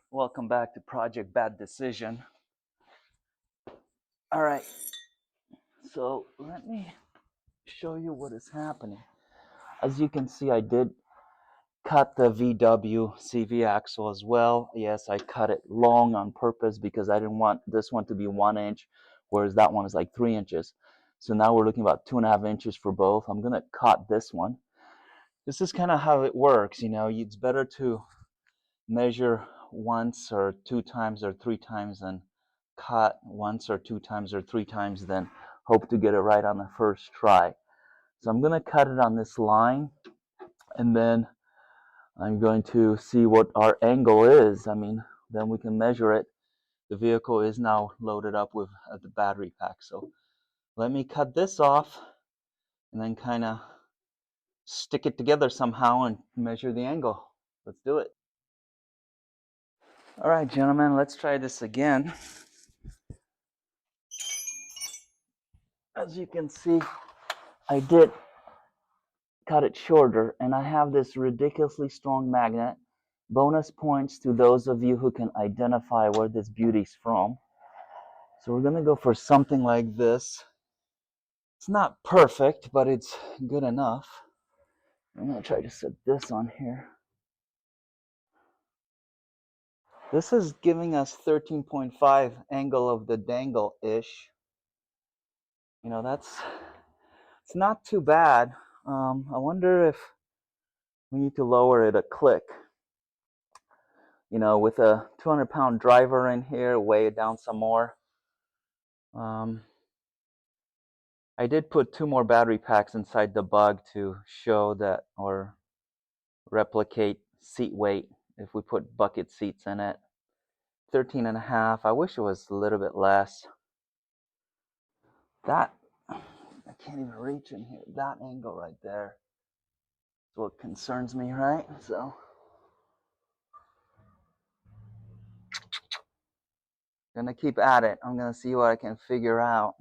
Welcome back to Project Bad Decision. All right, so let me show you what is happening. As you can see, I did cut the VW CV axle as well. Yes, I cut it long on purpose because I didn't want this one to be 1 inch, whereas that one is like 3 inches. So now we're looking about 2.5 inches for both. I'm gonna cut this one. This is kind of how it works, you know. It's better to measure once or 2 times or 3 times than cut once or 2 times or 3 times than hope to get it right on the first try. So I'm going to cut it on this line, and then I'm going to see what our angle is. I mean, then we can measure it. The vehicle is now loaded up with the battery pack. So let me cut this off and then kind of stick it together somehow and measure the angle. Let's do it. All right, gentlemen, let's try this again. As you can see, I did cut it shorter, and I have this ridiculously strong magnet. Bonus points to those of you who can identify where this beauty's from. So we're gonna go for something like this. It's not perfect, but it's good enough. I'm gonna try to set this on here. This is giving us 13.5 angle of the dangle-ish. You know, it's not too bad. I wonder if we need to lower it a click. You know, with a 200-pound driver in here, weigh it down some more. I did put 2 more battery packs inside the Bug to show that, or replicate seat weight if we put bucket seats in it. 13.5. I wish it was a little bit less. That, I can't even reach in here. That angle right there is what concerns me, right? So gonna keep at it. I'm gonna see what I can figure out.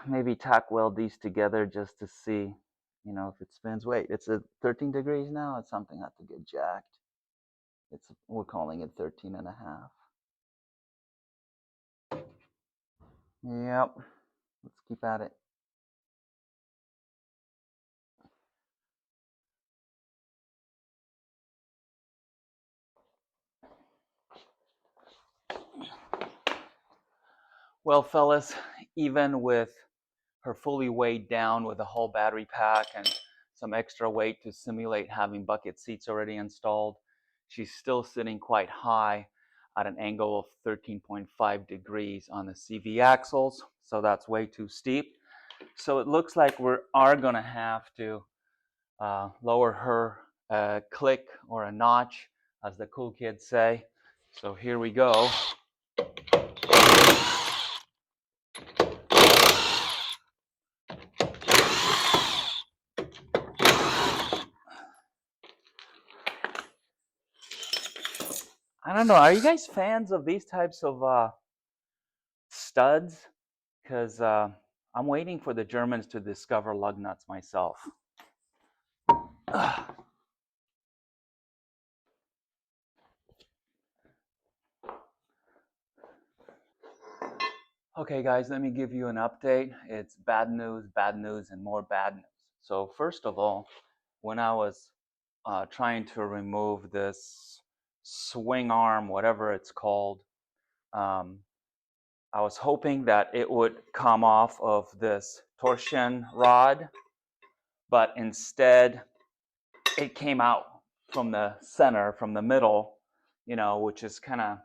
Maybe tack weld these together just to see, you know, if it spins. Wait, it's at 13 degrees now. It's something not to get jacked. We're calling it 13.5. Yep. Let's keep at it. Well, fellas, even with her fully weighed down with a whole battery pack and some extra weight to simulate having bucket seats already installed, she's still sitting quite high at an angle of 13.5 degrees on the CV axles. So that's way too steep. So it looks like we are going to have to lower her a click or a notch, as the cool kids say. So here we go. I don't know. Are you guys fans of these types of studs? Because I'm waiting for the Germans to discover lug nuts myself. Okay, guys, let me give you an update. It's bad news, and more bad news. So first of all, when I was trying to remove this swing arm, whatever it's called, I was hoping that it would come off of this torsion rod, but instead it came out from the center, from the middle, which is kind of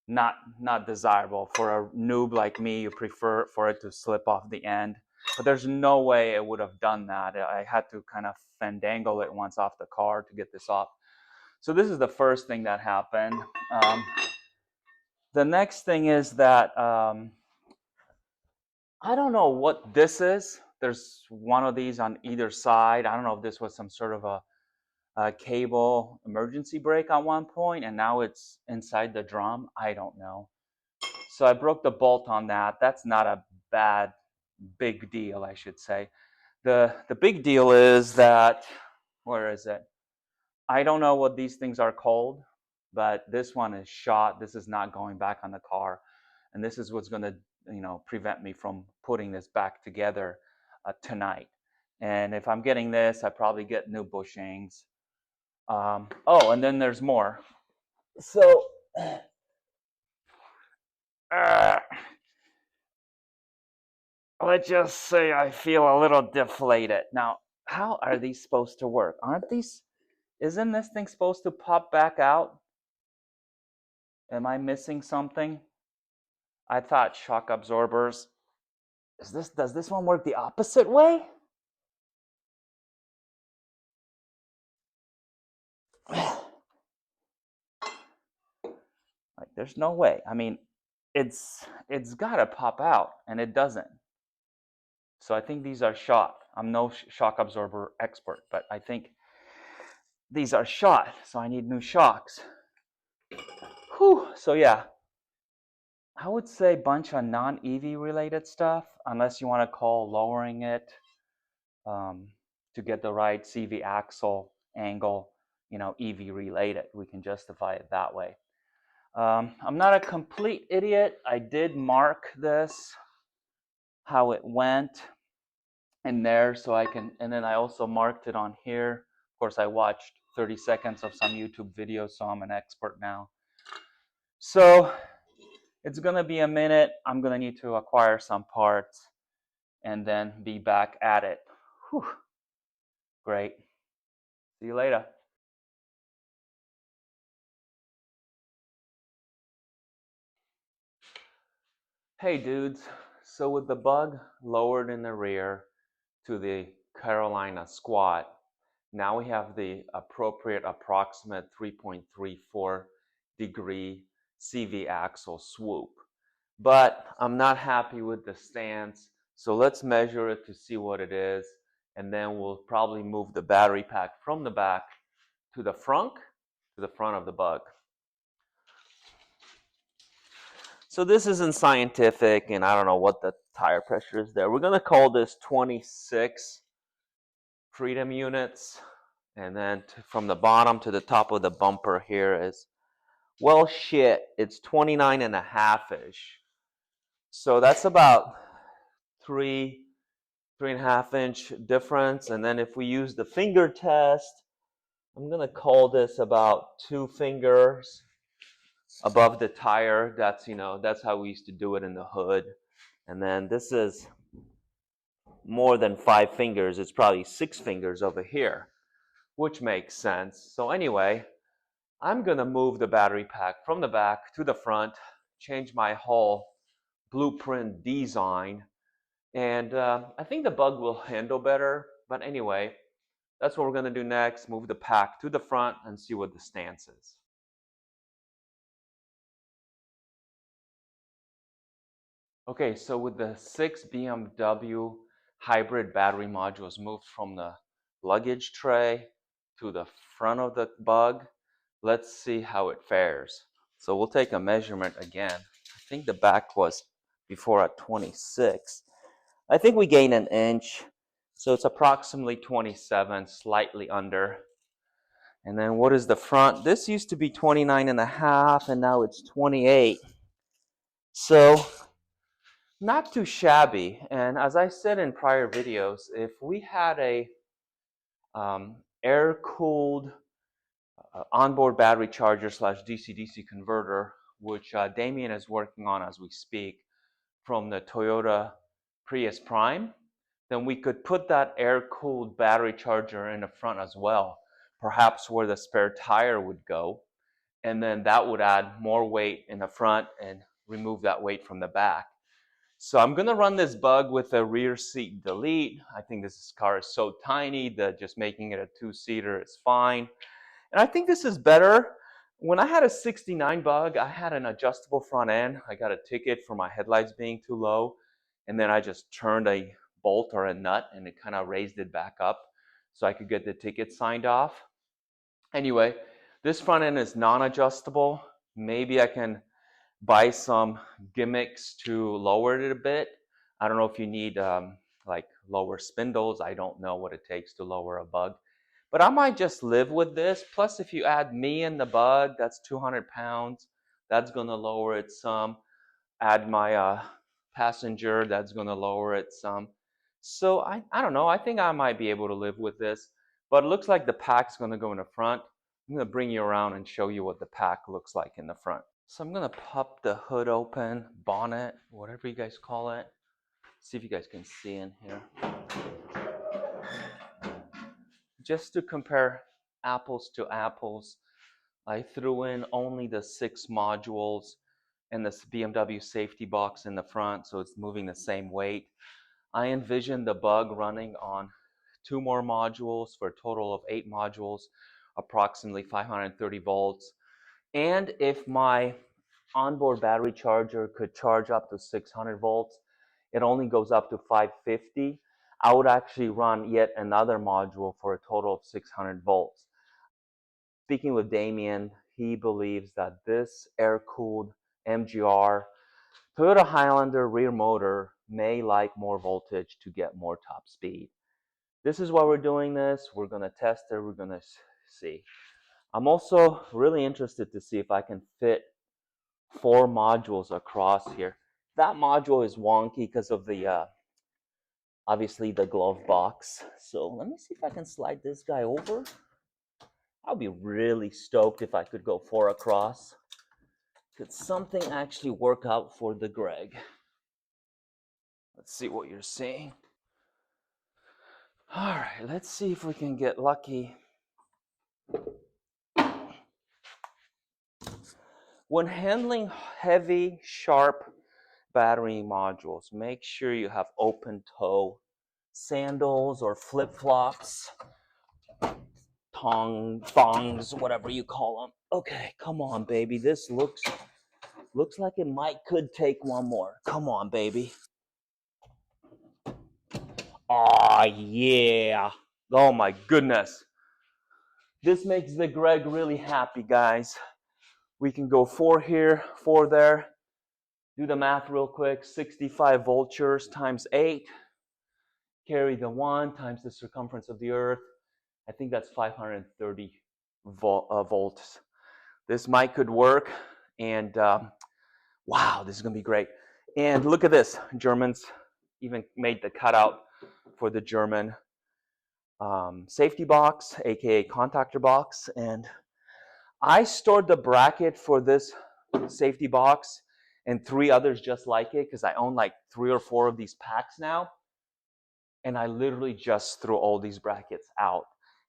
not desirable for a noob like me. You prefer for it to slip off the end, but there's no way it would have done that. I had to kind of fandangle it once off the car to get this off. So this is the first thing that happened. The next thing is that I don't know what this is. There's one of these on either side. I don't know if this was some sort of a cable emergency brake at one point, and now it's inside the drum. I don't know. So I broke the bolt on that. That's not a big deal, I should say. The big deal is that, where is it? I don't know what these things are called, but this one is shot. This is not going back on the car, and this is what's going to, prevent me from putting this back together tonight. And if I'm getting this, I probably get new bushings. Oh, and then there's more. So, let's just say I feel a little deflated. Now, how are these supposed to work? Isn't this thing supposed to pop back out? Am I missing something? I thought shock absorbers. Does this one work the opposite way? Like, there's no way. I mean, it's gotta pop out, and it doesn't. So I think these are shot. I'm no shock absorber expert, but I think these are shot, so I need new shocks. Whew. So yeah, I would say bunch of non-EV related stuff, unless you want to call lowering it to get the right CV axle angle, EV related. We can justify it that way. I'm not a complete idiot. I did mark this, how it went in there, so I can, and then I also marked it on here. Of course, I watched 30 seconds of some YouTube videos, so I'm an expert now. So it's going to be a minute. I'm going to need to acquire some parts and then be back at it. Whew. Great. See you later. Hey dudes, so with the bug lowered in the rear to the Carolina squat, now we have the appropriate approximate 3.34 degree CV axle swoop. But I'm not happy with the stance, so let's measure it to see what it is, and then we'll probably move the battery pack from the back to the front of the bug. So this isn't scientific, and I don't know what the tire pressure is there. We're going to call this 26 freedom units, and then from the bottom to the top of the bumper here is, well, shit, it's 29 and a half-ish. So that's about 3.5 inch difference. And then if we use the finger test, I'm going to call this about 2 fingers above the tire. That's, that's how we used to do it in the hood. And then this is more than 5 fingers. It's probably 6 fingers over here, which makes sense. So anyway, I'm going to move the battery pack from the back to the front, change my whole blueprint design, and I think the bug will handle better. But anyway, that's what we're going to do next, move the pack to the front and see what the stance is. Okay, so with the 6 BMW hybrid battery modules moved from the luggage tray to the front of the bug, let's see how it fares. So we'll take a measurement again. I think the back was before at 26. I think we gained an inch. So it's approximately 27, slightly under. And then what is the front? This used to be 29 and a half, and now it's 28. So not too shabby. And as I said in prior videos, if we had a air-cooled onboard battery charger slash DC-DC converter, which Damien is working on as we speak, from the Toyota Prius Prime, then we could put that air-cooled battery charger in the front as well, perhaps where the spare tire would go, and then that would add more weight in the front and remove that weight from the back. So I'm gonna run this bug with a rear seat delete. I think this car is so tiny that just making it a two-seater is fine. And I think this is better. When I had a 69 bug, I had an adjustable front end. I got a ticket for my headlights being too low. And then I just turned a bolt or a nut and it kind of raised it back up so I could get the ticket signed off. Anyway, this front end is non-adjustable. Maybe I can buy some gimmicks to lower it a bit. I don't know if you need like lower spindles. I don't know what it takes to lower a bug. But I might just live with this. Plus, if you add me and the bug, that's 200 pounds. That's going to lower it some. Add my passenger, that's going to lower it some. So I don't know. I think I might be able to live with this. But it looks like the pack's going to go in the front. I'm going to bring you around and show you what the pack looks like in the front. So I'm going to pop the hood open, bonnet, whatever you guys call it. See if you guys can see in here. Just to compare apples to apples, I threw in only the 6 modules and this BMW safety box in the front, so it's moving the same weight. I envisioned the bug running on 2 more modules for a total of 8 modules, approximately 530 volts. And if my onboard battery charger could charge up to 600 volts, it only goes up to 550. I would actually run yet another module for a total of 600 volts. Speaking with Damien, he believes that this air-cooled MGR Toyota Highlander rear motor may like more voltage to get more top speed. This is why we're doing this. We're going to test it. We're going to see. I'm also really interested to see if I can fit 4 modules across here. That module is wonky because of the obviously the glove box. So let me see if I can slide this guy over. I'll be really stoked if I could go 4 across. Could something actually work out for the Greg? Let's see what you're seeing. All right, let's see if we can get lucky. When handling heavy, sharp battery modules, make sure you have open toe sandals or flip-flops, thongs, whatever you call them. Okay, come on, baby. This looks like it could take one more. Come on, baby. Oh, yeah. Oh, my goodness. This makes the Greg really happy, guys. We can go 4 here, 4 there. Do the math real quick. 65 vultures times 8. Carry the 1 times the circumference of the Earth. I think that's 530 volts. This mic could work. And wow, this is going to be great. And look at this. Germans even made the cutout for the German safety box, aka contactor box. And I stored the bracket for this safety box and 3 others just like it because I own like 3 or 4 of these packs now. And I literally just threw all these brackets out.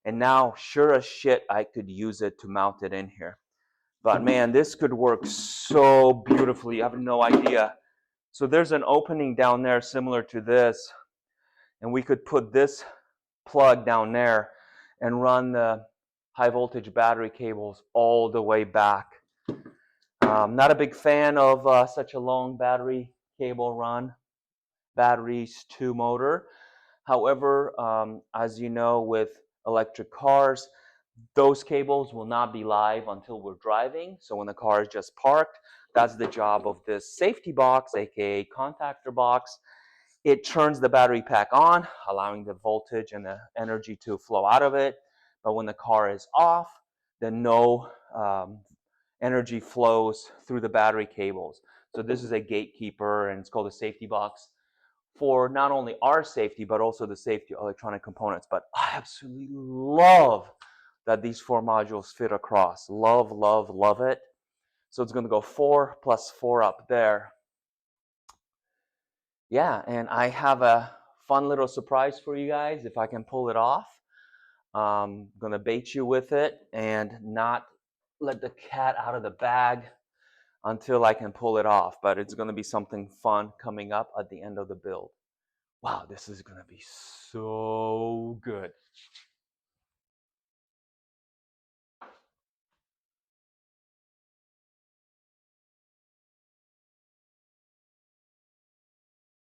And now, sure as shit, I could use it to mount it in here. But man, this could work so beautifully. I have no idea. So there's an opening down there similar to this. And we could put this plug down there and run the high voltage battery cables all the way back. Not a big fan of such a long battery cable run. Batteries to motor. However, as you know, with electric cars, Those cables will not be live until we're driving. So when the car is just parked, that's the job of this safety box, aka contactor box. It turns the battery pack on, allowing the voltage and the energy to flow out of it. But when the car is off, then no energy flows through the battery cables. So this is a gatekeeper, and it's called a safety box for not only our safety, but also the safety of electronic components. But I absolutely love that these 4 modules fit across. Love, love, love it. So it's going to go 4 plus 4 up there. Yeah, and I have a fun little surprise for you guys if I can pull it off. I'm going to bait you with it and not let the cat out of the bag until I can pull it off. But it's going to be something fun coming up at the end of the build. Wow, this is going to be so good.